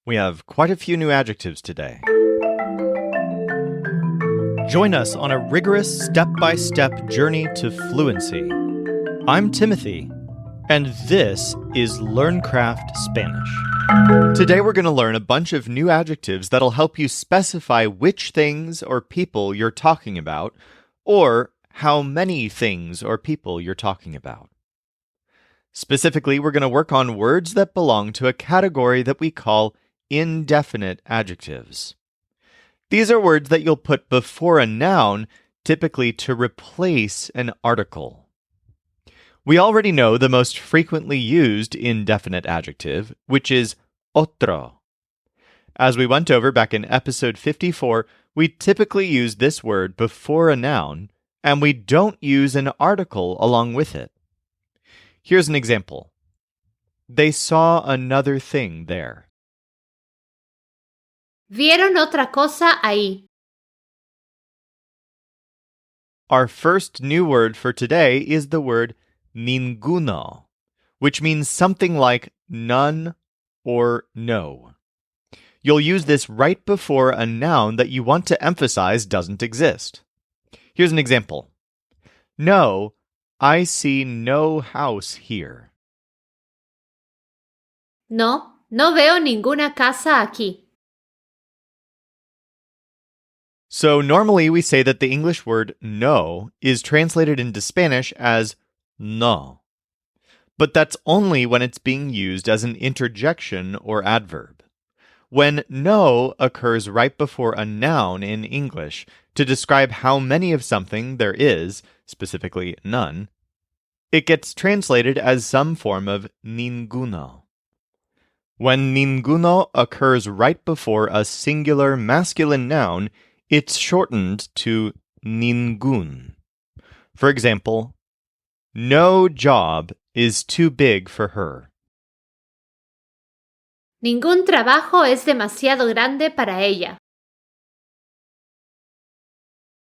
We have quite a few new adjectives today. Join us on a rigorous step-by-step journey to fluency. I'm Timothy, and this is LearnCraft Spanish. Today we're going to learn a bunch of new adjectives that'll help you specify which things or people you're talking about, or how many things or people you're talking about. Specifically, we're going to work on words that belong to a category that we call indefinite adjectives. These are words that you'll put before a noun, typically to replace an article. We already know the most frequently used indefinite adjective, which is otro. As we went over back in episode 54, we typically use this word before a noun, and we don't use an article along with it. Here's an example. They saw another thing there. Vieron otra cosa ahí. Our first new word for today is the word ninguno, which means something like none or no. You'll use this right before a noun that you want to emphasize doesn't exist. Here's an example. No, I see no house here. No, no veo ninguna casa aquí. So normally we say that the English word no is translated into Spanish as no. But that's only when it's being used as an interjection or adverb. When no occurs right before a noun in English to describe how many of something there is, specifically none, it gets translated as some form of ninguno. When ninguno occurs right before a singular masculine noun, it's shortened to ningun. For example, no job is too big for her. Ningún trabajo es demasiado grande para ella.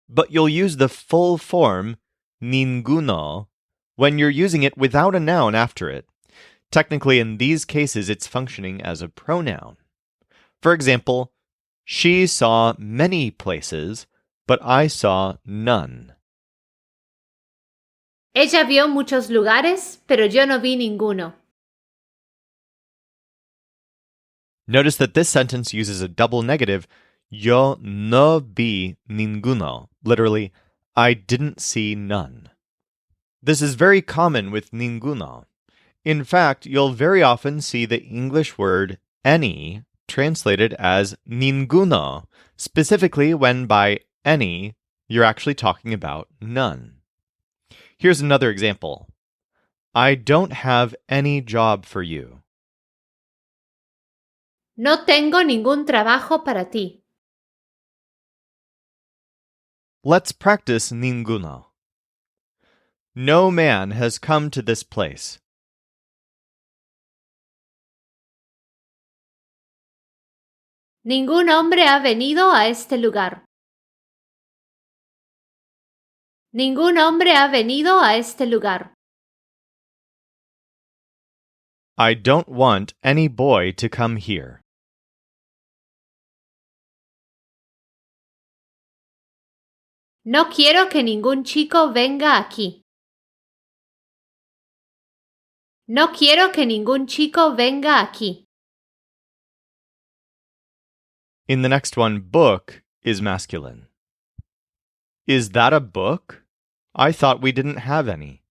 But you'll use the full form, ninguno, when you're using it without a noun after it. Technically, in these cases, it's functioning as a pronoun. For example, she saw many places, but I saw none. Ella vio muchos lugares, pero yo no vi ninguno. Notice that this sentence uses a double negative, yo no vi ninguno, literally, I didn't see none. This is very common with ninguno. In fact, you'll very often see the English word any translated as ninguno, specifically when by any, you're actually talking about none. Here's another example. I don't have any job for you. No tengo ningún trabajo para ti. Let's practice ninguno. No man has come to this place. Ningún hombre ha venido a este lugar. Ningún hombre ha venido a este lugar. I don't want any boy to come here. No quiero que ningún chico venga aquí. No quiero que ningún chico venga aquí. In the next one, book is masculine. Is that a book? I thought we didn't have any.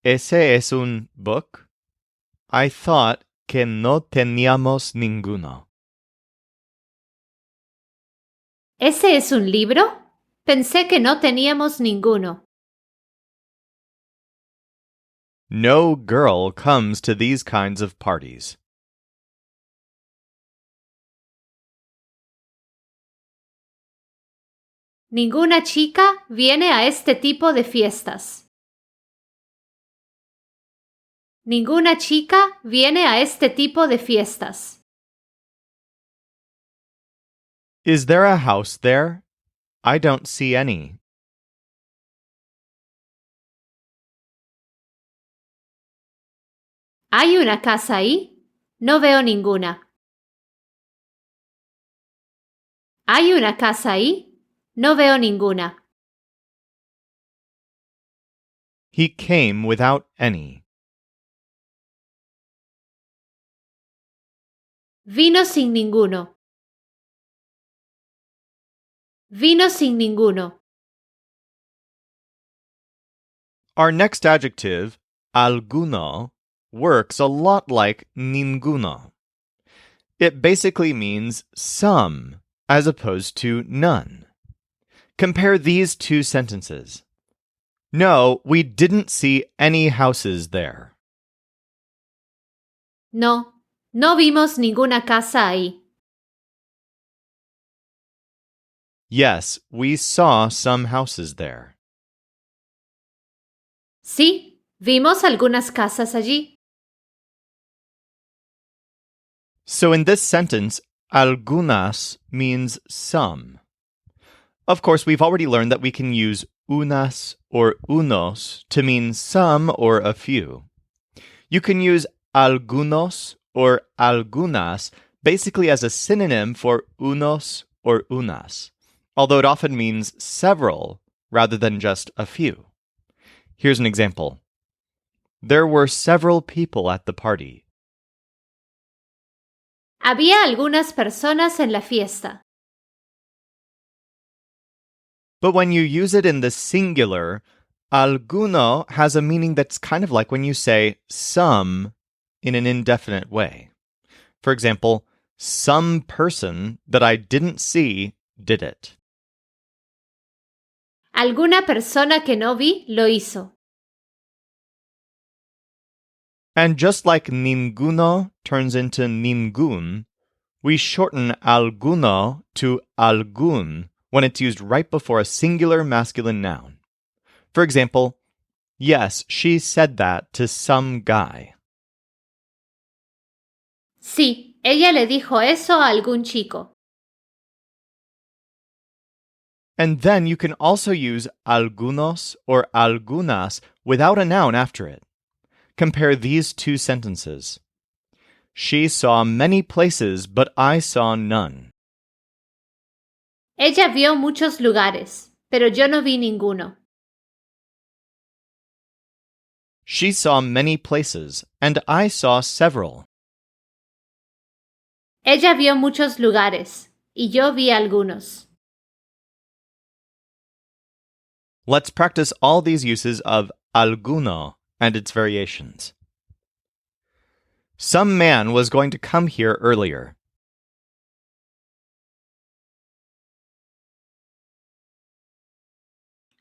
¿Ese es un book? I thought que no teníamos ninguno. ¿Ese es un libro? Pensé que no teníamos ninguno. No girl comes to these kinds of parties. Ninguna chica viene a este tipo de fiestas. Ninguna chica viene a este tipo de fiestas. Is there a house there? I don't see any. ¿Hay una casa ahí? No veo ninguna. ¿Hay una casa ahí? No veo ninguna. He came without any. Vino sin ninguno. Vino sin ninguno. Our next adjective, alguno, works a lot like ninguno. It basically means some, as opposed to none. Compare these two sentences. No, we didn't see any houses there. No, no vimos ninguna casa ahí. Yes, we saw some houses there. Sí, vimos algunas casas allí. So in this sentence, algunas means some. Of course, we've already learned that we can use unas or unos to mean some or a few. You can use algunos or algunas basically as a synonym for unos or unas, although it often means several rather than just a few. Here's an example. There were several people at the party. Había algunas personas en la fiesta. But when you use it in the singular, alguno has a meaning that's kind of like when you say some in an indefinite way. For example, some person that I didn't see did it. Alguna persona que no vi lo hizo. And just like ninguno turns into ningún, we shorten alguno to algún when it's used right before a singular masculine noun. For example, yes, she said that to some guy. Sí, ella le dijo eso a algún chico. And then you can also use algunos or algunas without a noun after it. Compare these two sentences. She saw many places, but I saw none. Ella vio muchos lugares, pero yo no vi ninguno. She saw many places, and I saw several. Ella vio muchos lugares, y yo vi algunos. Let's practice all these uses of alguno and its variations. Some man was going to come here earlier.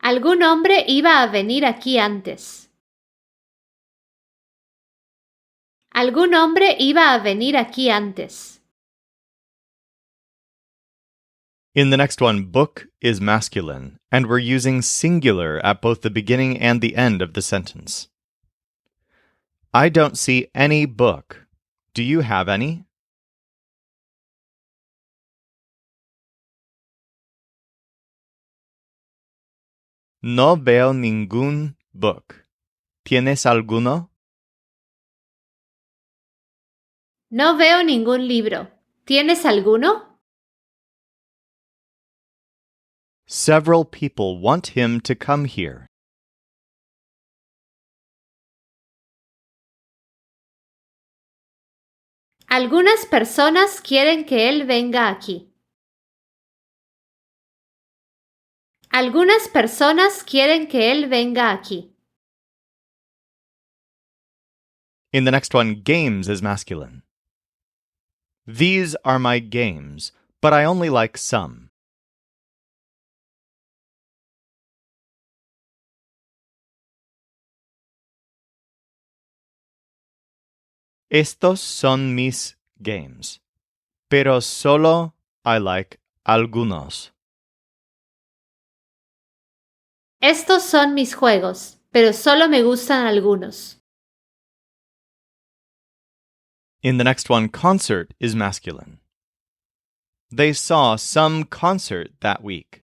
Algún hombre iba a venir aquí antes. Algún hombre iba a venir aquí antes. In the next one, book is masculine, and we're using singular at both the beginning and the end of the sentence. I don't see any book. Do you have any? No veo ningún book. ¿Tienes alguno? No veo ningún libro. ¿Tienes alguno? Several people want him to come here. Algunas personas quieren que él venga aquí. Algunas personas quieren que él venga aquí. In the next one, games is masculine. These are my games, but I only like some. Estos son mis games, pero solo I like algunos. Estos son mis juegos, pero solo me gustan algunos. In the next one, concert is masculine. They saw some concert that week.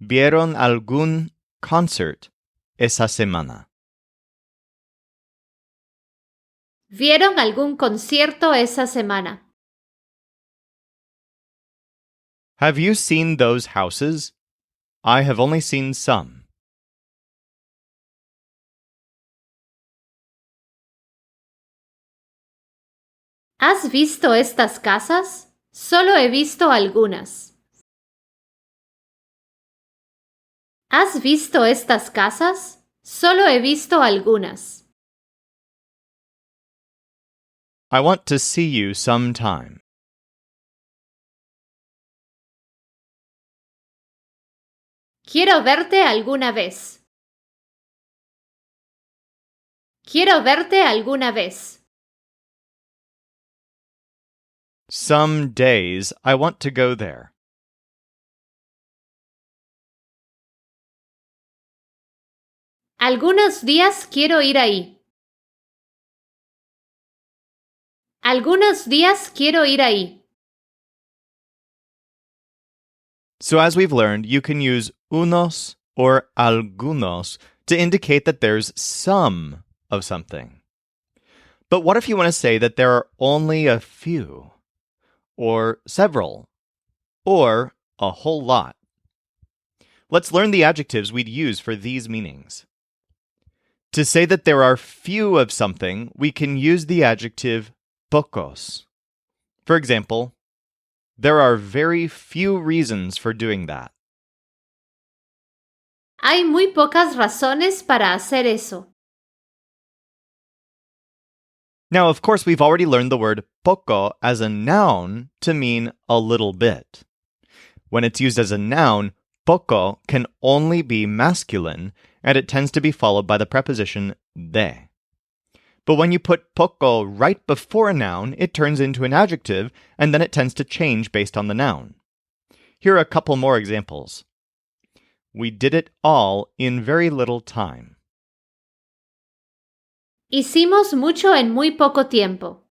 ¿Vieron algún concert esa semana? ¿Vieron algún concierto esa semana? Have you seen those houses? I have only seen some. ¿Has visto estas casas? Solo he visto algunas. ¿Has visto estas casas? Solo he visto algunas. I want to see you sometime. Quiero verte alguna vez. Quiero verte alguna vez. Some days I want to go there. Algunos días quiero ir ahí. Algunos días quiero ir ahí. So as we've learned, you can use unos or algunos to indicate that there's some of something. But what if you want to say that there are only a few, or several, or a whole lot? Let's learn the adjectives we'd use for these meanings. To say that there are few of something, we can use the adjective pocos. For example, there are very few reasons for doing that. Hay muy pocas razones para hacer eso. Now, of course, we've already learned the word poco as a noun to mean a little bit. When it's used as a noun, poco can only be masculine, and it tends to be followed by the preposition de. But when you put poco right before a noun, it turns into an adjective, and then it tends to change based on the noun. Here are a couple more examples. We did it all in very little time. Hicimos mucho en muy poco tiempo.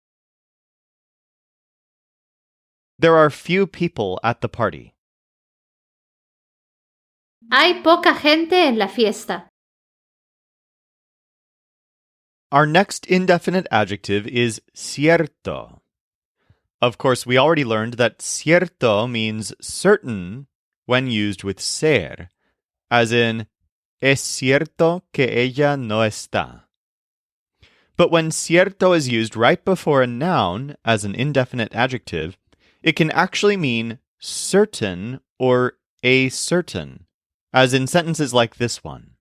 There are few people at the party. Hay poca gente en la fiesta. Our next indefinite adjective is cierto. Of course, we already learned that cierto means certain when used with ser, as in, es cierto que ella no está. But when cierto is used right before a noun as an indefinite adjective, it can actually mean certain or a certain, as in sentences like this one.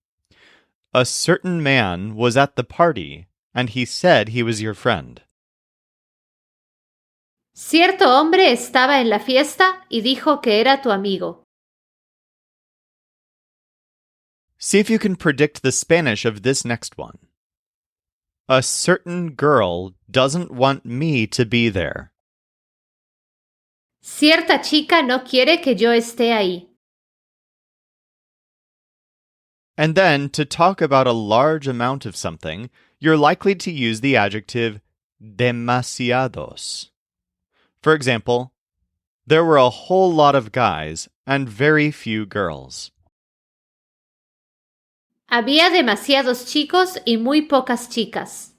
A certain man was at the party, and he said he was your friend. Cierto hombre estaba en la fiesta y dijo que era tu amigo. See if you can predict the Spanish of this next one. A certain girl doesn't want me to be there. Cierta chica no quiere que yo esté ahí. And then, to talk about a large amount of something, you're likely to use the adjective demasiados. For example, there were a whole lot of guys and very few girls. Había demasiados chicos y muy pocas chicas.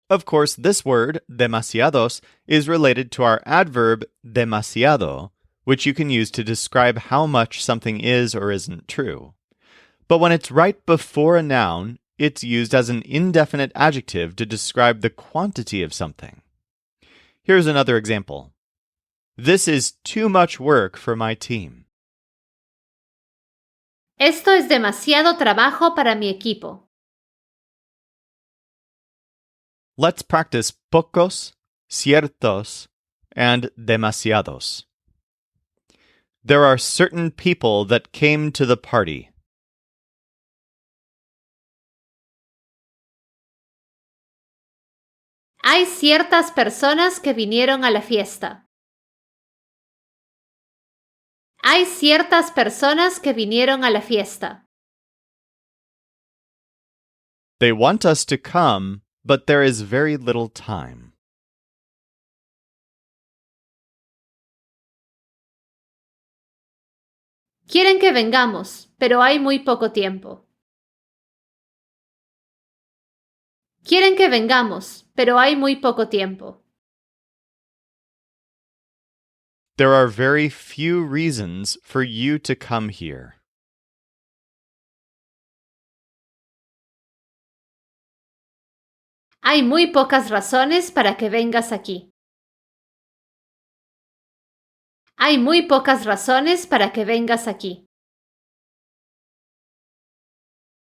Of course, this word, demasiados, is related to our adverb demasiado, which you can use to describe how much something is or isn't true. But when it's right before a noun, it's used as an indefinite adjective to describe the quantity of something. Here's another example. This is too much work for my team. Esto es demasiado trabajo para mi equipo. Let's practice pocos, ciertos, and demasiados. There are certain people that came to the party. Hay ciertas personas que vinieron a la fiesta. Hay ciertas personas que vinieron a la fiesta. They want us to come, but there is very little time. Quieren que vengamos, pero hay muy poco tiempo. Quieren que vengamos, pero hay muy poco tiempo. There are very few reasons for you to come here. Hay muy pocas razones para que vengas aquí. Hay muy pocas razones para que vengas aquí.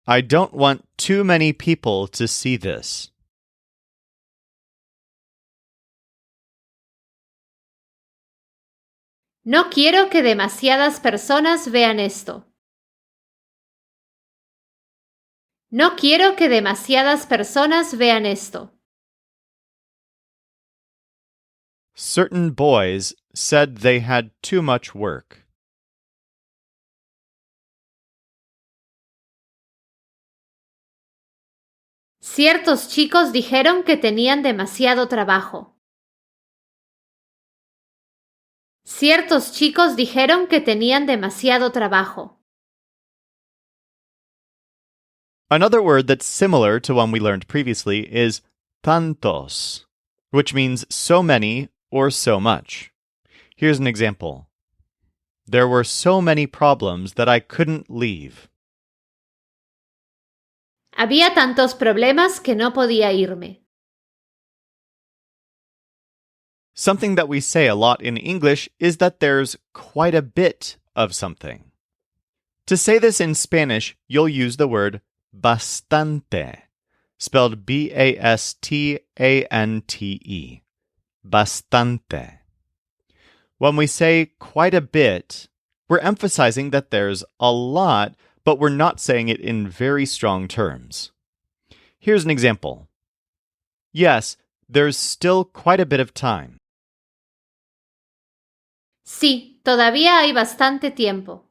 I don't want too many people to see this. No quiero que demasiadas personas vean esto. No quiero que demasiadas personas vean esto. Certain boys said they had too much work. Ciertos chicos dijeron que tenían demasiado trabajo. Ciertos chicos dijeron que tenían demasiado trabajo. Another word that's similar to one we learned previously is tantos, which means so many or so much. Here's an example. There were so many problems that I couldn't leave. Había tantos problemas que no podía irme. Something that we say a lot in English is that there's quite a bit of something. To say this in Spanish, you'll use the word bastante, spelled B-A-S-T-A-N-T-E. Bastante. When we say quite a bit, we're emphasizing that there's a lot, but we're not saying it in very strong terms. Here's an example. Yes, there's still quite a bit of time. Sí, todavía hay bastante tiempo.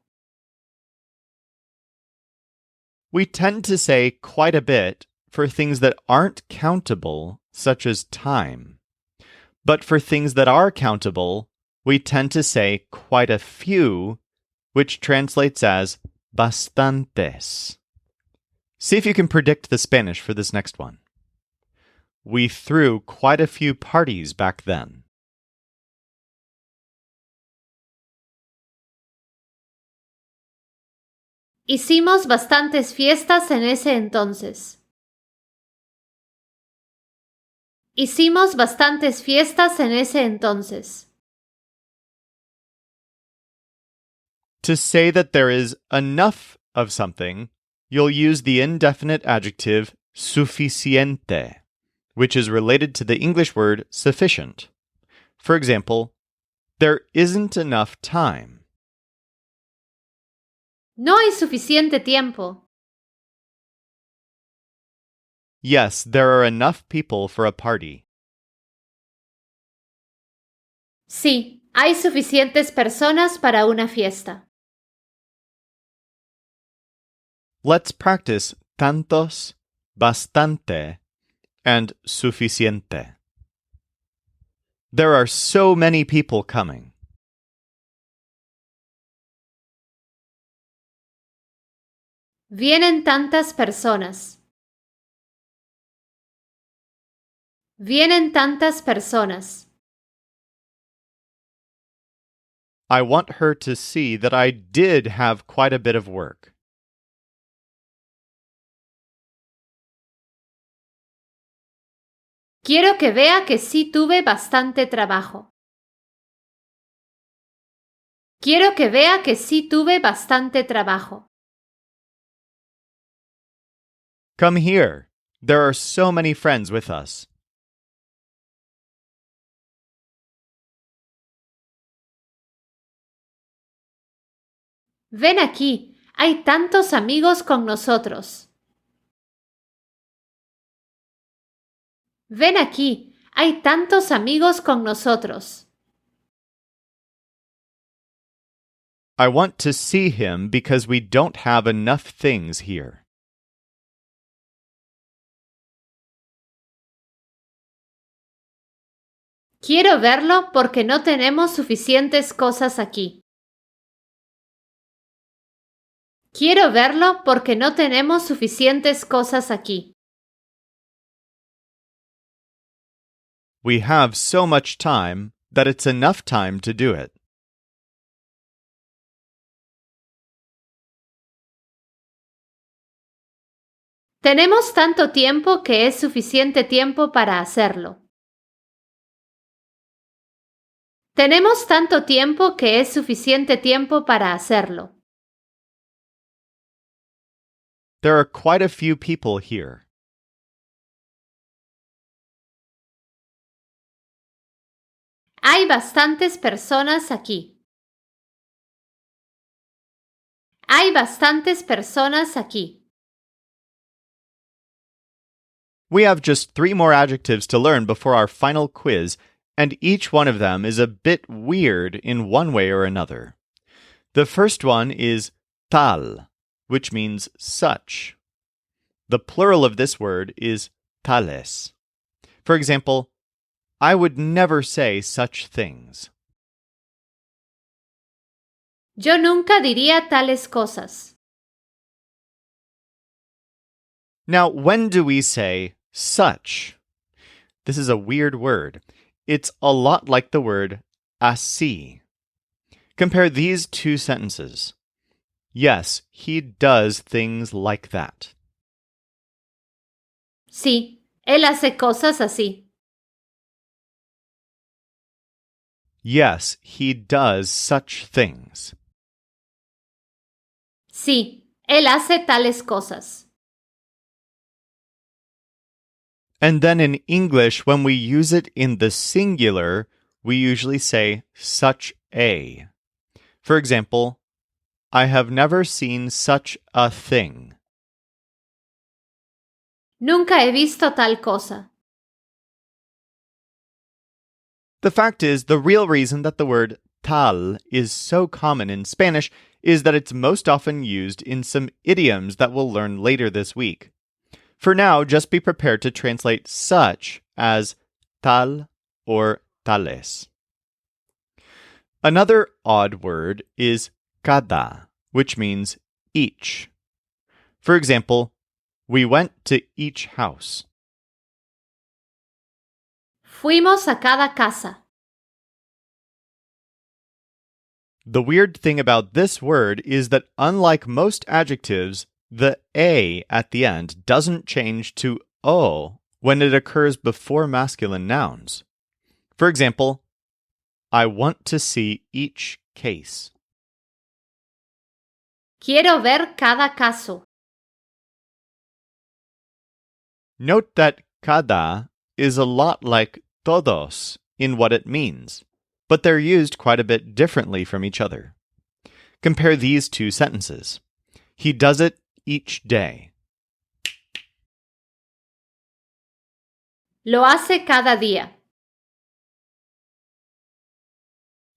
We tend to say quite a bit for things that aren't countable, such as time. But for things that are countable, we tend to say quite a few, which translates as bastantes. See if you can predict the Spanish for this next one. We threw quite a few parties back then. Hicimos bastantes fiestas en ese entonces. Hicimos bastantes fiestas en ese entonces. To say that there is enough of something, you'll use the indefinite adjective suficiente, which is related to the English word sufficient. For example, there isn't enough time. No hay suficiente tiempo. Yes, there are enough people for a party. Sí, hay suficientes personas para una fiesta. Let's practice tantos, bastante, and suficiente. There are so many people coming. Vienen tantas personas. Vienen tantas personas. I want her to see that I did have quite a bit of work. Quiero que vea que sí tuve bastante trabajo. Quiero que vea que sí tuve bastante trabajo. Come here. There are so many friends with us. Ven aquí, hay tantos amigos con nosotros. Ven aquí, hay tantos amigos con nosotros. I want to see him because we don't have enough things here. Quiero verlo porque no tenemos suficientes cosas aquí. Quiero verlo porque no tenemos suficientes cosas aquí. We have so much time that it's enough time to do it. Tenemos tanto tiempo que es suficiente tiempo para hacerlo. Tenemos tanto tiempo que es suficiente tiempo para hacerlo. There are quite a few people here. Hay bastantes personas aquí. Hay bastantes personas aquí. We have just 3 more adjectives to learn before our final quiz, and each one of them is a bit weird in one way or another. The first one is tal, which means such. The plural of this word is tales. For example, I would never say such things. Yo nunca diría tales cosas. Now, when do we say such? This is a weird word. It's a lot like the word así. Compare these 2 sentences. Yes, he does things like that. Sí, él hace cosas así. Yes, he does such things. Sí, él hace tales cosas. And then in English, when we use it in the singular, we usually say such a. For example, I have never seen such a thing. Nunca he visto tal cosa. The fact is, the real reason that the word tal is so common in Spanish is that it's most often used in some idioms that we'll learn later this week. For now, just be prepared to translate such as tal or tales. Another odd word is cada, which means each. For example, we went to each house. Fuimos a cada casa. The weird thing about this word is that unlike most adjectives, the a at the end doesn't change to o when it occurs before masculine nouns. For example, I want to see each case. Quiero ver cada caso. Note that cada is a lot like todos in what it means, but they're used quite a bit differently from each other. Compare these 2 sentences. He does it each day. Lo hace cada día.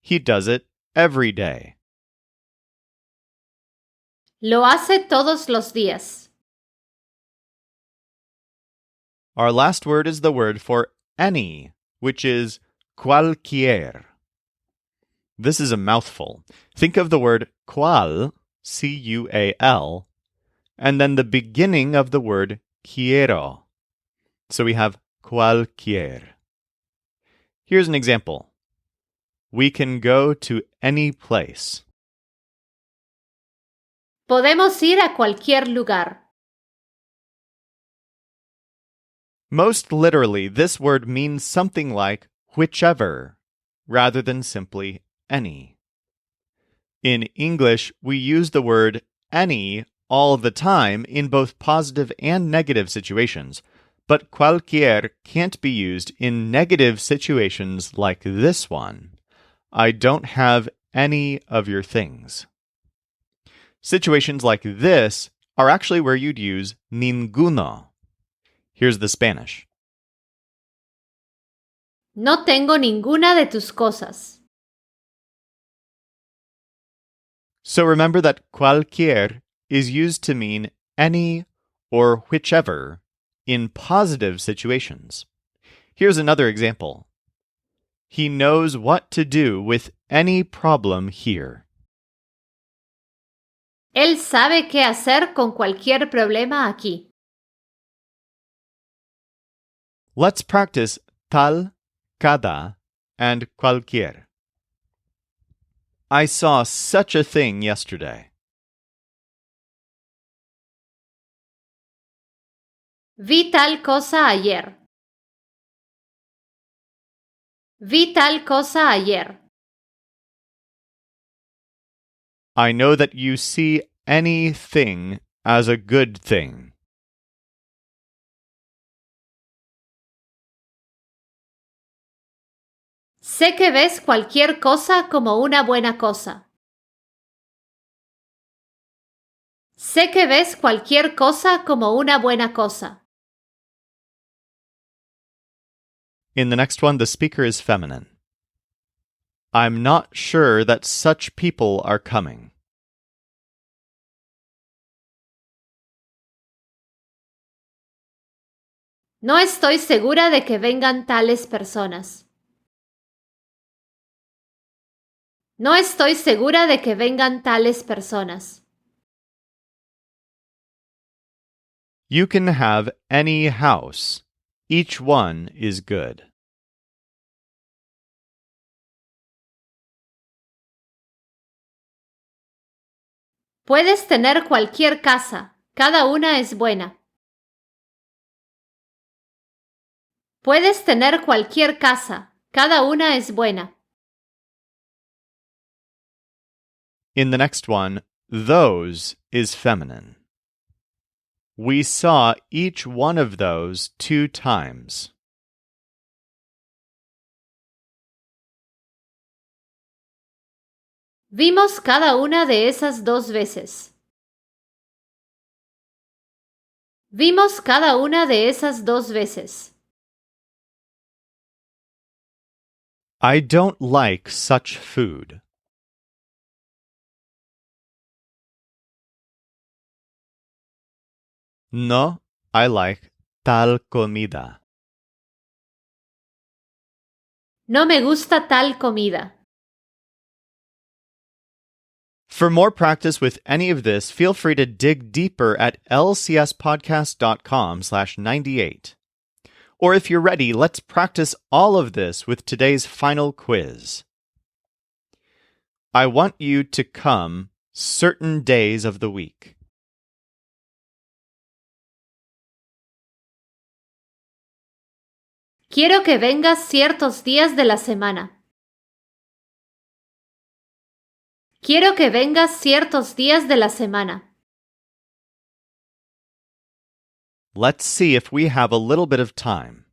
He does it every day. Lo hace todos los días. Our last word is the word for any, which is cualquier. This is a mouthful. Think of the word cual, C-U-A-L, and then the beginning of the word quiero. So we have cualquier. Here's an example. We can go to any place. Podemos ir a cualquier lugar. Most literally, this word means something like whichever, rather than simply any. In English, we use the word any all the time in both positive and negative situations, but cualquier can't be used in negative situations like this one. I don't have any of your things. Situations like this are actually where you'd use ninguno. Here's the Spanish. No tengo ninguna de tus cosas. So remember that cualquier is used to mean any or whichever in positive situations. Here's another example. He knows what to do with any problem here. Él sabe qué hacer con cualquier problema aquí. Let's practice tal, cada, and cualquier. I saw such a thing yesterday. Vi tal cosa ayer. Vi tal cosa ayer. I know that you see anything as a good thing. Sé que ves cualquier cosa como una buena cosa. Sé que ves cualquier cosa como una buena cosa. In the next one, the speaker is feminine. I'm not sure that such people are coming. No estoy segura de que vengan tales personas. No estoy segura de que vengan tales personas. You can have any house. Each one is good. Puedes tener cualquier casa. Cada una es buena. Puedes tener cualquier casa. Cada una es buena. In the next one, those is feminine. We saw each one of those 2 times. Vimos cada una de esas 2 veces. Vimos cada una de esas 2 veces. I don't like such food. No, I like tal comida. No me gusta tal comida. For more practice with any of this, feel free to dig deeper at lcspodcast.com/98. Or if you're ready, let's practice all of this with today's final quiz. I want you to come certain days of the week. Quiero que vengas ciertos días de la semana. Quiero que vengas ciertos días de la semana. Let's see if we have a little bit of time.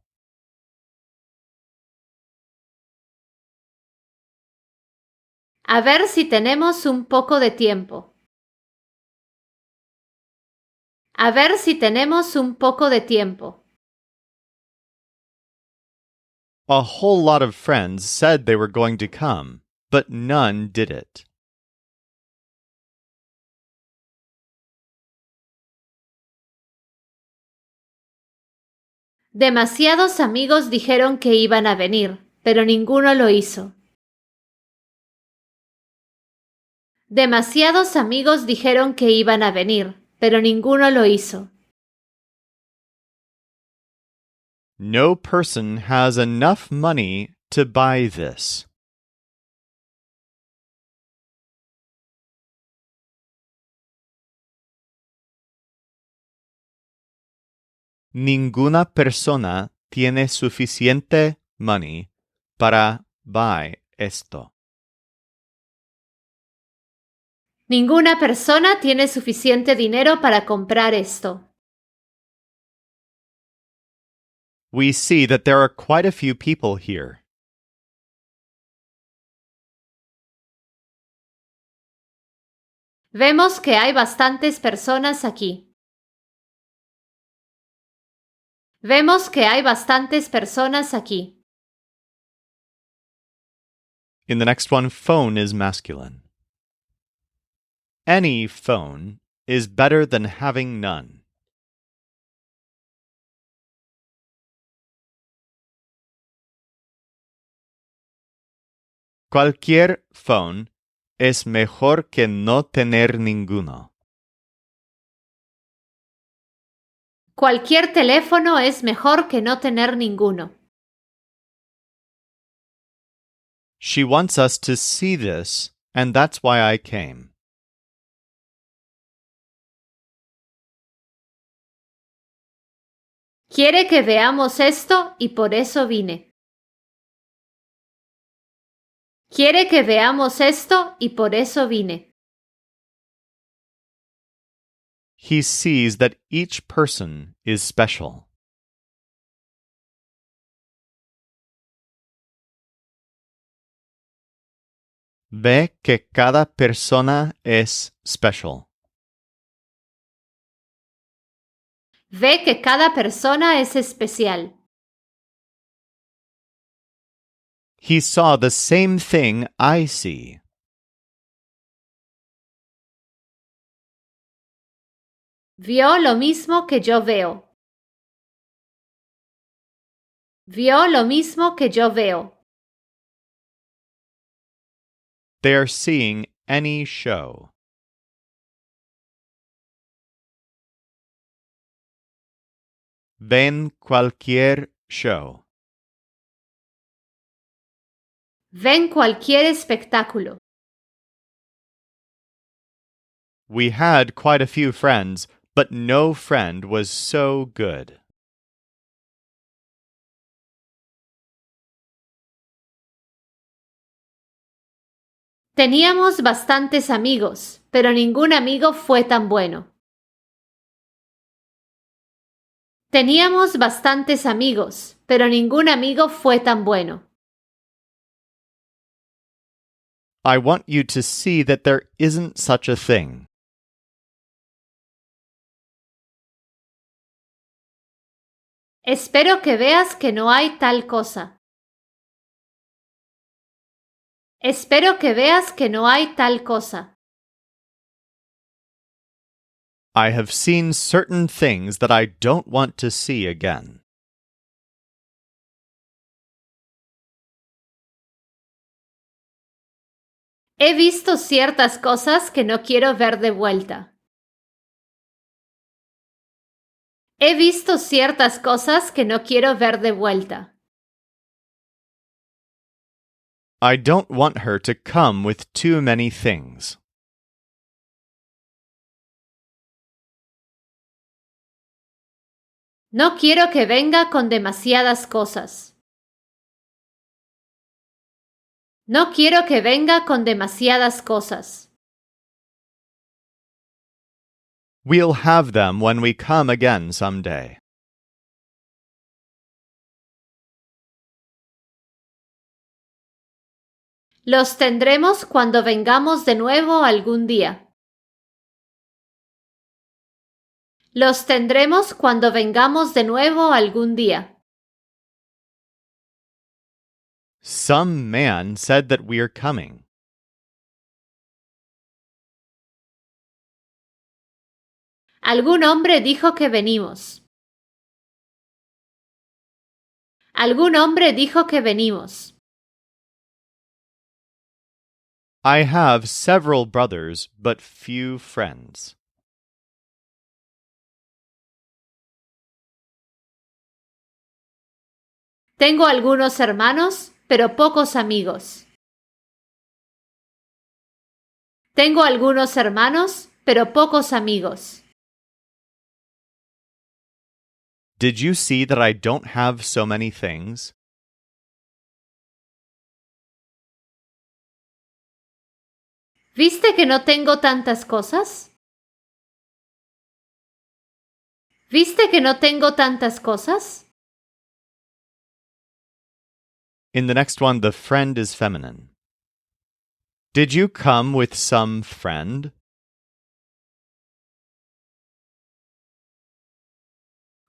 A ver si tenemos un poco de tiempo. A ver si tenemos un poco de tiempo. A whole lot of friends said they were going to come, but none did it. Demasiados amigos dijeron que iban a venir, pero ninguno lo hizo. Demasiados amigos dijeron que iban a venir, pero ninguno lo hizo. No person has enough money to buy this. Ninguna persona tiene suficiente money para buy esto. Ninguna persona tiene suficiente dinero para comprar esto. We see that there are quite a few people here. Vemos que hay bastantes personas aquí. Vemos que hay bastantes personas aquí. In the next one, phone is masculine. Any phone is better than having none. Cualquier phone es mejor que no tener ninguno. Cualquier teléfono es mejor que no tener ninguno. She wants us to see this, and that's why I came. Quiere que veamos esto y por eso vine. Quiere que veamos esto y por eso vine. He sees that each person is special. Ve que cada persona es special. Ve que cada persona es especial. He saw the same thing I see. Vio lo mismo que yo veo. Vio lo mismo que yo veo. They are seeing any show. Ven cualquier show. Ven cualquier espectáculo. We had quite a few friends, but no friend was so good. Teníamos bastantes amigos, pero ningún amigo fue tan bueno. Teníamos bastantes amigos, pero ningún amigo fue tan bueno. I want you to see that there isn't such a thing. Espero que veas que no hay tal cosa. Espero que veas que no hay tal cosa. I have seen certain things that I don't want to see again. He visto ciertas cosas que no quiero ver de vuelta. He visto ciertas cosas que no quiero ver de vuelta. I don't want her to come with too many things. No quiero que venga con demasiadas cosas. No quiero que venga con demasiadas cosas. We'll have them when we come again someday. Los tendremos cuando vengamos de nuevo algún día. Los tendremos cuando vengamos de nuevo algún día. Some man said that we're coming. Algún hombre dijo que venimos. Algún hombre dijo que venimos. I have several brothers, but few friends. Tengo algunos hermanos, pero pocos amigos. Tengo algunos hermanos, pero pocos amigos. Did you see that I don't have so many things? ¿Viste que no tengo tantas cosas? ¿Viste que no tengo tantas cosas? In the next one, the friend is feminine. Did you come with some friend?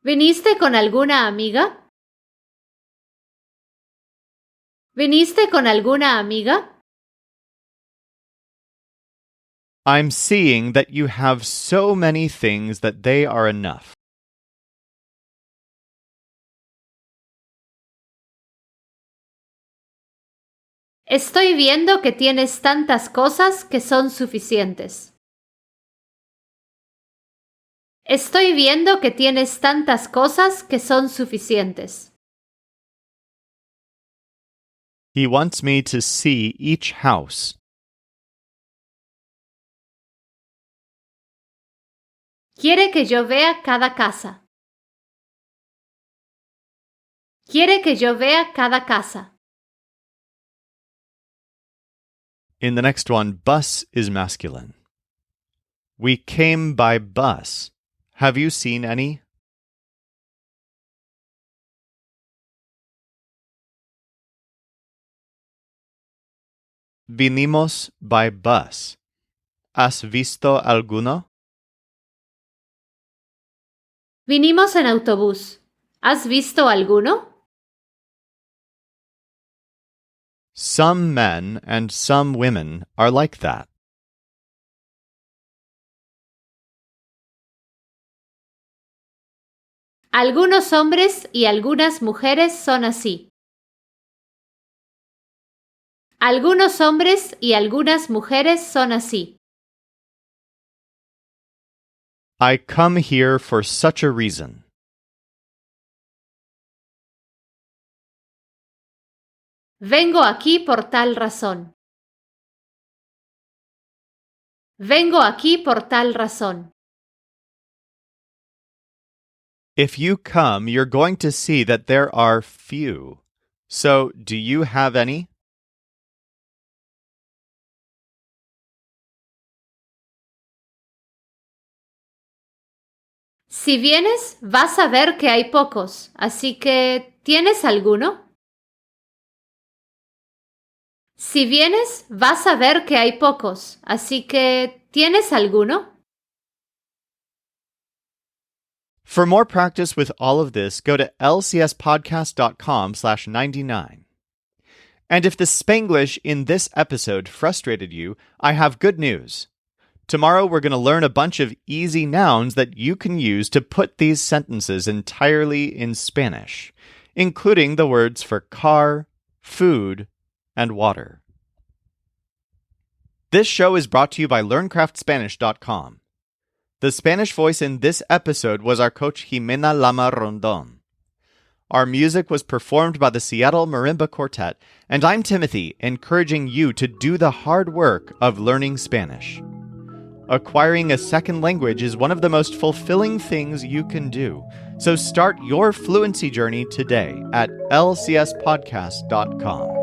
¿Viniste con alguna amiga? ¿Viniste con alguna amiga? I'm seeing that you have so many things that they are enough. Estoy viendo que tienes tantas cosas que son suficientes. Estoy viendo que tienes tantas cosas que son suficientes. He wants me to see each house. Quiere que yo vea cada casa. Quiere que yo vea cada casa. In the next one, bus is masculine. We came by bus. Have you seen any? Vinimos by bus. ¿Has visto alguno? Vinimos en autobús. ¿Has visto alguno? Some men and some women are like that. Algunos hombres y algunas mujeres son así. Algunos hombres y algunas mujeres son así. I come here for such a reason. Vengo aquí por tal razón. Vengo aquí por tal razón. If you come, you're going to see that there are few. So, do you have any? Si vienes, vas a ver que hay pocos, así que ¿tienes alguno? Si vienes, vas a ver que hay pocos, así que ¿tienes alguno? For more practice with all of this, go to lcspodcast.com/99. And if the Spanglish in this episode frustrated you, I have good news. Tomorrow we're going to learn a bunch of easy nouns that you can use to put these sentences entirely in Spanish, including the words for car, food, and water. This show is brought to you by LearnCraftSpanish.com. The Spanish voice in this episode was our coach Jimena Lama Rondon. Our music was performed by the Seattle Marimba Quartet, and I'm Timothy, encouraging you to do the hard work of learning Spanish. Acquiring a second language is one of the most fulfilling things you can do, so start your fluency journey today at lcspodcast.com.